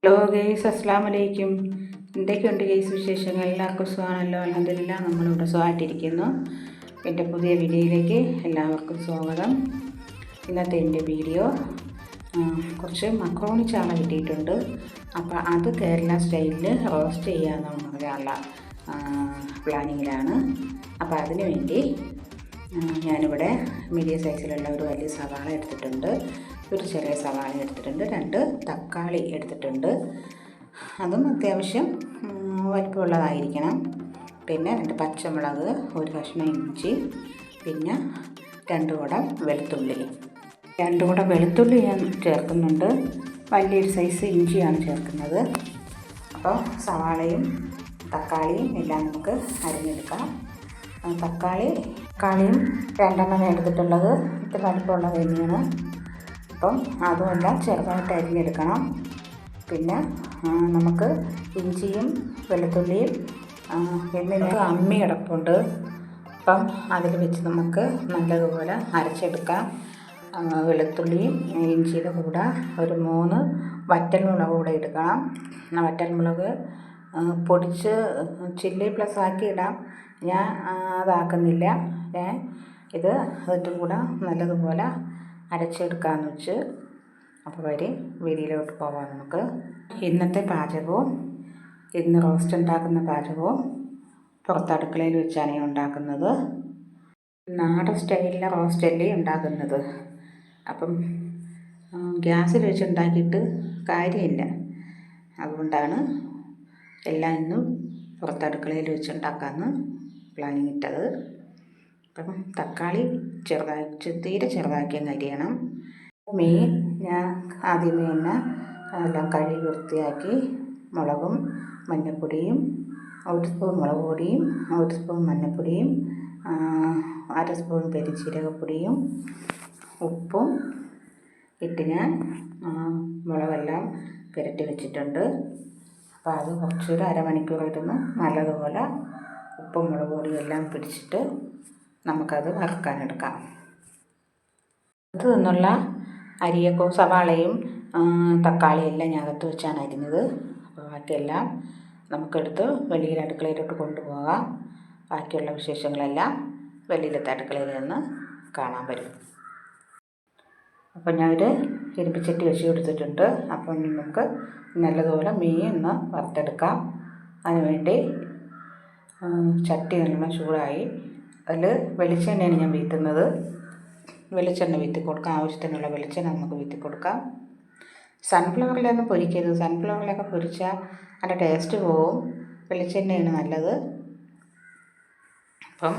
Hello guys, അസ്സാം വലൈക്കും. എന്തൊക്കെയുണ്ട് ഗെയ്സ് വിശേഷങ്ങൾ? എല്ലാവർക്കും സുഖമാണല്ലോ? അൽഹംദുലില്ലാ, നമ്മളിവിടെ സുഖമായിട്ടിരിക്കുന്നു. എൻ്റെ പുതിയ വീഡിയോയിലേക്ക് എല്ലാവർക്കും സ്വാഗതം. ഇന്നത്തെ എൻ്റെ വീഡിയോ കുറച്ച് മക്രോണി ചാള കിട്ടിയിട്ടുണ്ട്. അപ്പോൾ അത് കേരള സ്റ്റൈലിൽ റോസ്റ്റ് ചെയ്യാമെന്നുള്ള പ്ലാനിങ്ങിലാണ്. അപ്പോൾ അതിനു വേണ്ടി ഞാനിവിടെ മീഡിയം സൈസിലുള്ള ഒരു വലിയ സവാള എടുത്തിട്ടുണ്ട്, ഒരു ചെറിയ സവാള എടുത്തിട്ടുണ്ട്, 2 തക്കാളി എടുത്തിട്ടുണ്ട്. അതും അത്യാവശ്യം വലിപ്പമുള്ളതായിരിക്കണം. പിന്നെ 2 പച്ചമുളക്, ഒരു കഷ്ണം ഇഞ്ചി, പിന്നെ 2 കുടം വെളുത്തുള്ളി. 2 കുടം വെളുത്തുള്ളി ഞാൻ ചേർക്കുന്നുണ്ട്. വലിയൊരു സൈസ് ഇഞ്ചിയാണ് ചേർക്കുന്നത്. അപ്പോൾ സവാളയും തക്കാളിയും എല്ലാം നമുക്ക് അരിഞ്ഞെടുക്കാം. തക്കാളിയും 2 എടുത്തിട്ടുള്ളത്, ഇത്ര വലിപ്പമുള്ളത് തന്നെയാണ്. അപ്പം അതുമെല്ലാം ചെറുതായിട്ട് അരിഞ്ഞെടുക്കണം. പിന്നെ നമുക്ക് ഇഞ്ചിയും വെളുത്തുള്ളിയും എന്നിട്ട് അമ്മി കിടപ്പുണ്ട്. അപ്പം അതിൽ വെച്ച് നമുക്ക് നല്ലതുപോലെ അരച്ചെടുക്കാം. വെളുത്തുള്ളിയും ഇഞ്ചിയുടെ കൂടെ ഒരു 3 വറ്റൽമുളക് കൂടെ എടുക്കണം. വറ്റൽമുളക് പൊടിച്ച് ചില്ലി പ്ലസ് ആക്കി ഇടാം. ഞാൻ അതാക്കുന്നില്ല. അതിൻ്റെ കൂടെ നല്ലതുപോലെ അരച്ചെടുക്കാമെന്ന് വെച്ച്. അപ്പോൾ വീഡിയോയിലോട്ട് പോകാം നമുക്ക്. ഇന്നത്തെ പാചകവും, ഇന്ന് റോസ്റ്റ് ഉണ്ടാക്കുന്ന പാചകവും പുറത്തടുക്കളയിൽ വെച്ചാണ് ഞാൻ ഉണ്ടാക്കുന്നത്. നാടൻ സ്റ്റൈലിലെ റോസ്റ്റല്ലേ ഉണ്ടാക്കുന്നത്. അപ്പം ഗ്യാസിൽ വെച്ച് ഉണ്ടാക്കിയിട്ട് കാര്യമില്ല. അതുകൊണ്ടാണ് എല്ലാം ഇന്നും പുറത്തടുക്കളയിൽ വെച്ച് ഉണ്ടാക്കാമെന്ന് പ്ലാനിങ് ഇട്ടത്. അപ്പം തക്കാളി തീരെ ചെറുതാക്കി അരിയണം. മീൻ ഞാൻ ആദ്യമേ തന്നെ എല്ലാം കഴുകി വൃത്തിയാക്കി മുളകും മഞ്ഞൾപ്പൊടിയും, 1 സ്പൂൺ മുളക് പൊടിയും, 1 സ്പൂൺ മഞ്ഞൾപ്പൊടിയും, 1/2 സ്പൂൺ പെരുംജീരകപ്പൊടിയും ഉപ്പും ഇട്ട് ഞാൻ മുളകെല്ലാം പുരട്ടി വെച്ചിട്ടുണ്ട്. അപ്പോൾ അത് കുറച്ചൊരു അരമണിക്കൂർ ഇരുന്ന് നല്ലതുപോലെ ഉപ്പും മുളക് പൊടിയും എല്ലാം പിടിച്ചിട്ട് നമുക്കത് വറുക്കാനെടുക്കാം. അത് നിന്നുള്ള അരിയൊക്കെ സവാളയും തക്കാളിയും എല്ലാം ഞാൻ അകത്ത് വെച്ചാണ് അരിഞ്ഞത്. അപ്പോൾ ബാക്കിയെല്ലാം നമുക്കെടുത്ത് വെളിയിൽ അടുക്കളയിലോട്ട് കൊണ്ടുപോകാം. ബാക്കിയുള്ള വിശേഷങ്ങളെല്ലാം വെളിയിലത്തെ അടുക്കളയിൽ നിന്ന് കാണാൻ വരും. അപ്പം ഞാനൊരു ഇരുമ്പിച്ചട്ടി വെച്ച് കൊടുത്തിട്ടുണ്ട്. അപ്പം നമുക്ക് നല്ലതുപോലെ മീൻ ഒന്ന് വറുത്തെടുക്കാം. അതിനുവേണ്ടി ചട്ടി നല്ലോണം ചൂടായി. അതിൽ വെളിച്ചെണ്ണയാണ് ഞാൻ വീറ്റുന്നത്. വെളിച്ചെണ്ണ വീത്തി കൊടുക്കാം. ആവശ്യത്തിനുള്ള വെളിച്ചെണ്ണ നമുക്ക് വീത്തി കൊടുക്കാം. സൺഫ്ലവറിലൊന്നും പൊരിക്കരുത്. സൺഫ്ലവറിലൊക്കെ പൊരിച്ചാൽ അതിൻ്റെ ടേസ്റ്റ് പോവും. വെളിച്ചെണ്ണയാണ് നല്ലത്. അപ്പം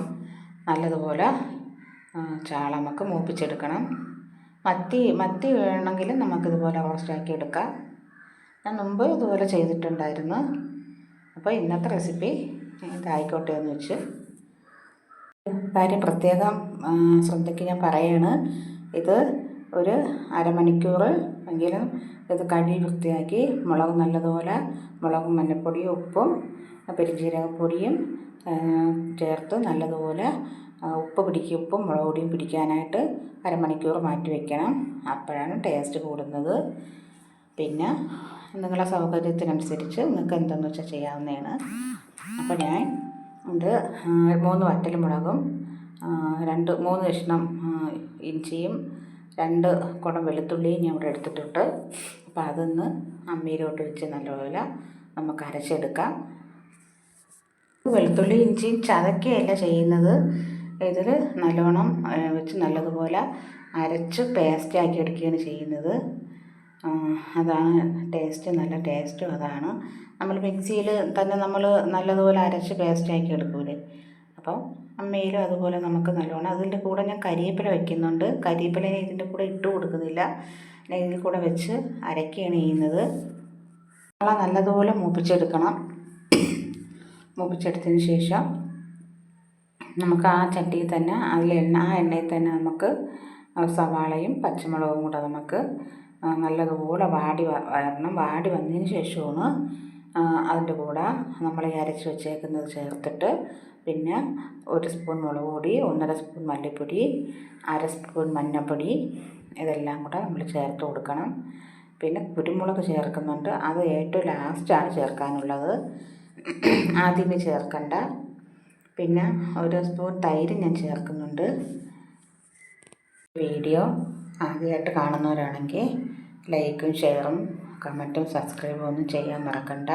നല്ലതുപോലെ ചാള നമുക്ക് മൂപ്പിച്ചെടുക്കണം. മത്തി വേണമെങ്കിൽ നമുക്കിതുപോലെ റോസ്റ്റാക്കി എടുക്കാം. ഞാൻ മുമ്പ് ഇതുപോലെ ചെയ്തിട്ടുണ്ടായിരുന്നു. അപ്പോൾ ഇന്നത്തെ റെസിപ്പി ഇതായിക്കോട്ടെ എന്ന് വെച്ച്. കാര്യം പ്രത്യേകം ശ്രദ്ധയ്ക്ക് ഞാൻ പറയാണ്, ഇത് ഒരു അരമണിക്കൂർ എങ്കിലും ഇത് കഴുകി വൃത്തിയാക്കി നല്ലതുപോലെ മുളകും മഞ്ഞൾപ്പൊടിയും ഉപ്പും പെരുംജീരകപ്പൊടിയും ചേർത്ത് നല്ലതുപോലെ ഉപ്പും മുളക് പൊടിയും പിടിക്കാനായിട്ട് അരമണിക്കൂർ മാറ്റി വയ്ക്കണം. അപ്പോഴാണ് ടേസ്റ്റ് കൂടുന്നത്. പിന്നെ നിങ്ങളുടെ സൗകര്യത്തിനനുസരിച്ച് നിങ്ങൾക്ക് എന്തെന്ന് വെച്ചാൽ ചെയ്യാവുന്നതാണ്. അപ്പോൾ ഞാൻ ഇത് 3 വറ്റൽമുളകും 3 കഷ്ണം ഇഞ്ചിയും 2 കുടം വെളുത്തുള്ളിയും ഞാൻ ഇവിടെ എടുത്തിട്ടുണ്ട്. അപ്പോൾ അതൊന്ന് അമ്മിയിലോട്ട് വെച്ച് നല്ലപോലെ നമുക്ക് അരച്ചെടുക്കാം. വെളുത്തുള്ളി ഇഞ്ചിയും ചതക്കുകയല്ല ചെയ്യുന്നത്. ഇതിൽ നല്ലോണം വെച്ച് നല്ലതുപോലെ അരച്ച് പേസ്റ്റാക്കി എടുക്കുകയാണ് ചെയ്യുന്നത്. അതാണ് ടേസ്റ്റ്. നല്ല ടേസ്റ്റും അതാണ്. നമ്മൾ മിക്സിയിൽ തന്നെ നമ്മൾ നല്ലതുപോലെ അരച്ച് പേസ്റ്റാക്കി എടുക്കൂലേ, അപ്പോൾ അമ്മയിലും അതുപോലെ നമുക്ക് നല്ലോണം. അതിൻ്റെ കൂടെ ഞാൻ കരിവേപ്പില വയ്ക്കുന്നുണ്ട്. കരിവേപ്പില ഇതിൻ്റെ കൂടെ ഇട്ട് കൊടുക്കുന്നില്ല. ഞാൻ ഇതിൽ കൂടെ വെച്ച് അരക്കുകയാണ് ചെയ്യുന്നത്. നല്ലതുപോലെ മൂപ്പിച്ചെടുക്കണം. മൂപ്പിച്ചെടുത്തതിന് ശേഷം നമുക്ക് ആ ചട്ടിയിൽ തന്നെ എണ്ണയിൽ തന്നെ നമുക്ക് സവാളയും പച്ചമുളകും കൂടെ നമുക്ക് നല്ലതുപോലെ വരണം. വാടി വന്നതിന് ശേഷമാണ് അതിൻ്റെ കൂടെ നമ്മൾ അരച്ച് വെച്ചേക്കുന്നത് ചേർത്തിട്ട്, പിന്നെ 1 സ്പൂൺ മുളക് പൊടി, 1.5 സ്പൂൺ മല്ലിപ്പൊടി, 1/2 സ്പൂൺ മഞ്ഞൾപ്പൊടി, ഇതെല്ലാം കൂടെ നമ്മൾ ചേർത്ത് കൊടുക്കണം. പിന്നെ കുരുമുളക് ചേർക്കുന്നുണ്ട്. അത് ഏറ്റവും ലാസ്റ്റാണ് ചേർക്കാനുള്ളത്, ആദ്യമേ ചേർക്കണ്ട. പിന്നെ 1 സ്പൂൺ തൈര് ഞാൻ ചേർക്കുന്നുണ്ട്. വീഡിയോ ആദ്യമായിട്ട് കാണുന്നവരാണെങ്കിൽ ലൈക്കും ഷെയറും കമൻറ്റും സബ്സ്ക്രൈബും ഒന്നും ചെയ്യാൻ മറക്കണ്ട,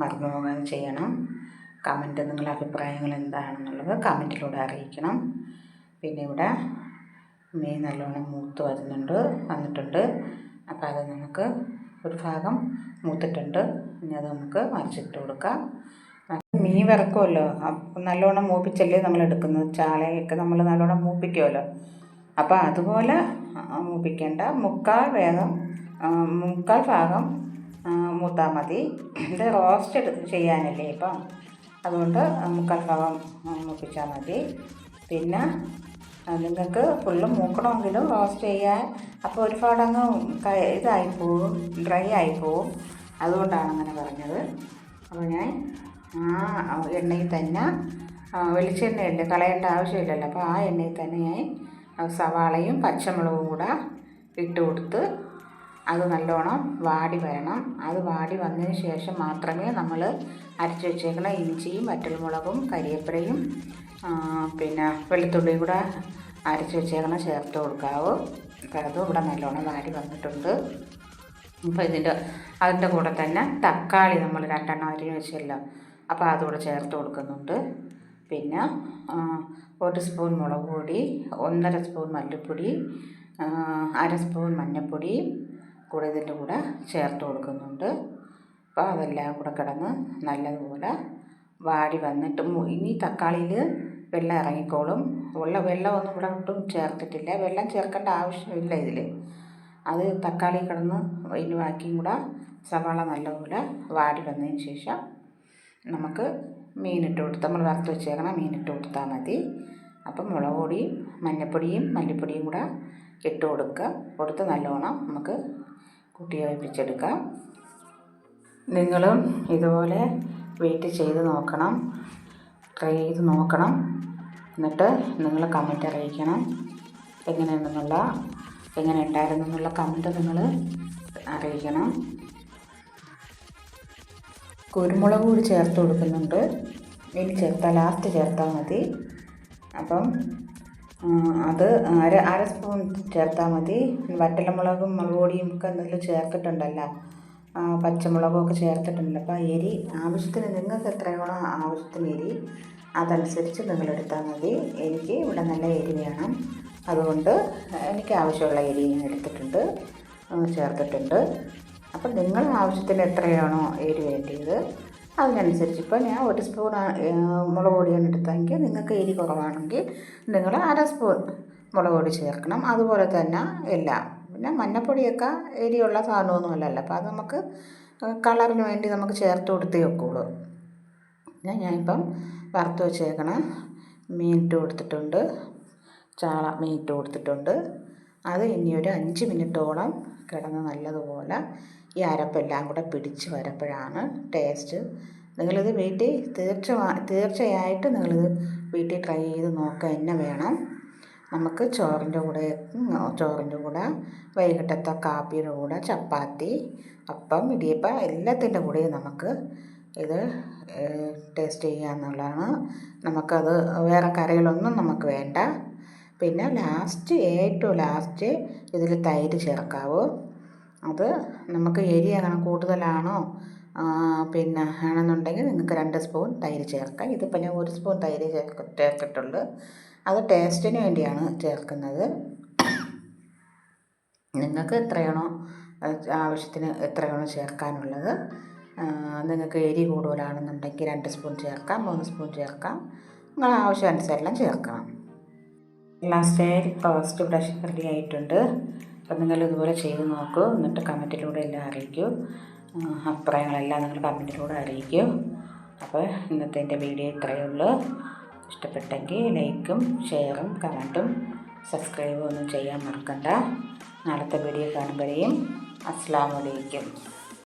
മറന്നു പോകാതെ ചെയ്യണം. കമൻറ്റ് നിങ്ങളുടെ അഭിപ്രായങ്ങൾ എന്താണെന്നുള്ളത് കമൻറ്റിലൂടെ അറിയിക്കണം. പിന്നെ ഇവിടെ മീൻ നല്ലോണം മൂത്ത് വന്നിട്ടുണ്ട്. അപ്പോൾ അത് നമുക്ക് ഒരു ഭാഗം മൂത്തിട്ടുണ്ട്. ഇനി അത് നമുക്ക് മറിച്ചിട്ട് കൊടുക്കാം. മീൻ വറക്കുമല്ലോ, നല്ലോണം മൂപ്പിച്ചല്ലേ നമ്മൾ എടുക്കുന്നത്. ചാളയൊക്കെ നമ്മൾ നല്ലോണം മൂപ്പിക്കുമല്ലോ. അപ്പോൾ അതുപോലെ മൂപ്പിക്കേണ്ട, മുക്കാൽ ഭാഗം മൂത്താൽ മതി. ഇത് റോസ്റ്റ് ചെയ്യാനല്ലേ ഇപ്പം, അതുകൊണ്ട് മുക്കാൽ ഭാഗം മൂപ്പിച്ചാൽ മതി. പിന്നെ നിങ്ങൾക്ക് ഫുള്ളും മൂക്കണമെങ്കിലും റോസ്റ്റ് ചെയ്യാൻ അപ്പോൾ ഒരുപാട് അങ്ങ് ഇതായിപ്പോവും, ഡ്രൈ ആയിപ്പോവും. അതുകൊണ്ടാണ് അങ്ങനെ പറഞ്ഞത്. അപ്പോൾ ഞാൻ ആ എണ്ണയിൽ തന്നെ, വെളിച്ചെണ്ണയല്ലേ, കളയേണ്ട ആവശ്യമില്ലല്ലോ. അപ്പോൾ ആ എണ്ണയിൽ തന്നെ ഞാൻ സവാളയും പച്ചമുളകും കൂടെ ഇട്ട് കൊടുത്ത് അത് നല്ലോണം വാടി വരണം. അത് വാടി വന്നതിന് ശേഷം മാത്രമേ നമ്മൾ അരച്ച് വെച്ചേക്കുന്ന ഇഞ്ചിയും വറ്റൽമുളകും കരിവേപ്പിലയും പിന്നെ വെളുത്തുള്ളിയും കൂടെ അരച്ച് വെച്ചേക്കണം ചേർത്ത് കൊടുക്കാവൂ. അപ്പോൾ അതും ഇവിടെ നല്ലോണം വാടി വന്നിട്ടുണ്ട്. അപ്പോൾ അതിൻ്റെ കൂടെ തന്നെ തക്കാളി നമ്മൾ 2 അരിഞ്ഞ് വെച്ചല്ലോ, അപ്പോൾ അതുകൂടെ ചേർത്ത് കൊടുക്കുന്നുണ്ട്. പിന്നെ 1 സ്പൂൺ മുളക് പൊടി, 1.5 സ്പൂൺ മല്ലിപ്പൊടി, 1/2 സ്പൂൺ മഞ്ഞൾപ്പൊടി കൂടെ ഇതിൻ്റെ കൂടെ ചേർത്ത് കൊടുക്കുന്നുണ്ട്. അപ്പോൾ അതെല്ലാം കൂടെ കിടന്ന് നല്ലതുപോലെ വാടി വന്നിട്ട് ഇനി തക്കാളിയിൽ വെള്ളം ഇറങ്ങിക്കോളും. വെള്ളമൊന്നും ഇവിടെ ഒട്ടും ചേർത്തിട്ടില്ല, വെള്ളം ചേർക്കേണ്ട ആവശ്യമില്ല ഇതിൽ. അത് തക്കാളി കിടന്ന് ഇതിന് ബാക്കിയും കൂടെ സവാള നല്ലപോലെ വാടി വന്നതിന് ശേഷം നമുക്ക് മീനിട്ട് കൊടുത്ത്, നമ്മൾ വറുത്ത് വെച്ചേക്കണം മീനിട്ട് കൊടുത്താൽ മതി. അപ്പം മുളക് പൊടിയും മഞ്ഞൾപ്പൊടിയും മല്ലിപ്പൊടിയും കൂടെ ഇട്ട് കൊടുത്ത് നല്ലോണം നമുക്ക് കൂട്ടി യോജിപ്പിച്ചെടുക്കാം. നിങ്ങളും ഇതുപോലെ വീട്ടിൽ ചെയ്ത് നോക്കണം, ട്രൈ ചെയ്ത് നോക്കണം. എന്നിട്ട് നിങ്ങൾ കമൻറ്റ് അറിയിക്കണം, എങ്ങനെ ഉണ്ടായിരുന്നു എന്നുള്ള കമൻറ്റ് നിങ്ങൾ അറിയിക്കണം. കുരുമുളക് കൂടി ചേർത്ത് കൊടുക്കുന്നുണ്ട്. ഇനി ലാസ്റ്റ് ചേർത്താൽ മതി. അപ്പം അത് അര സ്പൂൺ ചേർത്താൽ മതി. വറ്റൽമുളകും മുളക് പൊടിയും ഒക്കെ എന്തെങ്കിലും ചേർത്തിട്ടുണ്ടല്ലോ, പച്ചമുളകും ഒക്കെ ചേർത്തിട്ടുണ്ടല്ലോ. അപ്പോൾ എരി ആവശ്യത്തിന്, നിങ്ങൾക്ക് എത്രയാണോ ആവശ്യത്തിന് എരി അതനുസരിച്ച് നിങ്ങളെടുത്താൽ മതി. എനിക്ക് ഇവിടെ നല്ല എരി വേണം, അതുകൊണ്ട് എനിക്ക് ആവശ്യമുള്ള എരി ഞാൻ എടുത്തിട്ടുണ്ട്, ചേർത്തിട്ടുണ്ട്. അപ്പം നിങ്ങൾ ആവശ്യത്തിന് എത്രയാണോ എരി വേണ്ടിയത് അതിനനുസരിച്ച്. ഇപ്പോൾ ഞാൻ 1 സ്പൂൺ മുളക് പൊടിയാണ് എടുത്തതെങ്കിൽ നിങ്ങൾക്ക് എരി കുറവാണെങ്കിൽ നിങ്ങൾ 1/2 സ്പൂൺ മുളക് പൊടി ചേർക്കണം. അതുപോലെ തന്നെ എല്ലാം. പിന്നെ മഞ്ഞൾപ്പൊടിയൊക്കെ എരിയുള്ള സാധനമൊന്നുമല്ലല്ലോ, അപ്പോൾ അത് നമുക്ക് കളറിന് വേണ്ടി നമുക്ക് ചേർത്ത് കൊടുത്തേ വെക്കുള്ളൂ. പിന്നെ ഞാനിപ്പം വറുത്ത് വെച്ചേക്കണ മീനിട്ട് കൊടുത്തിട്ടുണ്ട്, ചാള മീനിട്ട് കൊടുത്തിട്ടുണ്ട്. അത് ഇനി ഒരു 5 മിനിറ്റോളം കിടന്ന് നല്ലതുപോലെ ഈ അരപ്പെല്ലാം കൂടെ പിടിച്ച് വരപ്പോഴാണ് ടേസ്റ്റ്. നിങ്ങളിത് വീട്ടിൽ തീർച്ചയായിട്ടും നിങ്ങളിത് വീട്ടിൽ ട്രൈ ചെയ്ത് നോക്കുക തന്നെ വേണം. നമുക്ക് ചോറിൻ്റെ കൂടെ വൈകിട്ടത്തെ കാപ്പിയുടെ കൂടെ ചപ്പാത്തി, അപ്പം, ഇടിയപ്പം എല്ലാത്തിൻ്റെ കൂടെയും നമുക്ക് ഇത് ടേസ്റ്റ് ചെയ്യാമെന്നുള്ളതാണ്. നമുക്കത് വേറെ കറികളൊന്നും നമുക്ക് വേണ്ട. പിന്നെ ഏറ്റവും ലാസ്റ്റ് ഇതിൽ തൈര് ചേർക്കാവൂ. അത് നമുക്ക് എരി അങ്ങനെ കൂടുതലാണോ പിന്നെ ആണെന്നുണ്ടെങ്കിൽ നിങ്ങൾക്ക് 2 സ്പൂൺ തൈര് ചേർക്കാം. ഇതിപ്പോൾ ഞാൻ 1 സ്പൂൺ തൈര് ചേർത്തിട്ടുള്ളൂ. അത് ടേസ്റ്റിന് വേണ്ടിയാണ് ചേർക്കുന്നത്. നിങ്ങൾക്ക് ആവശ്യത്തിന് എത്രയാണോ ചേർക്കാനുള്ളത്, നിങ്ങൾക്ക് എരി കൂടുതലാണെന്നുണ്ടെങ്കിൽ 2 സ്പൂൺ ചേർക്കാം, 3 സ്പൂൺ ചേർക്കാം. നിങ്ങളുടെ ആവശ്യാനുസരണം ചേർക്കണം. ടോസ്റ്റ് ഇവിടെ റെഡി ആയിട്ടുണ്ട്. അപ്പം നിങ്ങൾ ഇതുപോലെ ചെയ്ത് നോക്കൂ. എന്നിട്ട് കമൻറ്റിലൂടെ എല്ലാം അറിയിക്കൂ. അഭിപ്രായങ്ങളെല്ലാം നിങ്ങൾ കമൻറ്റിലൂടെ അറിയിക്കൂ. അപ്പോൾ ഇന്നത്തെ എൻ്റെ വീഡിയോ ഇത്രയേ ഉള്ളൂ. ഇഷ്ടപ്പെട്ടെങ്കിൽ ലൈക്കും ഷെയറും കമൻറ്റും സബ്സ്ക്രൈബും ഒന്നും ചെയ്യാൻ മറക്കണ്ട. നാളത്തെ വീഡിയോ കാണുമ്പോഴേയും അസ്സലാമു അലൈക്കും.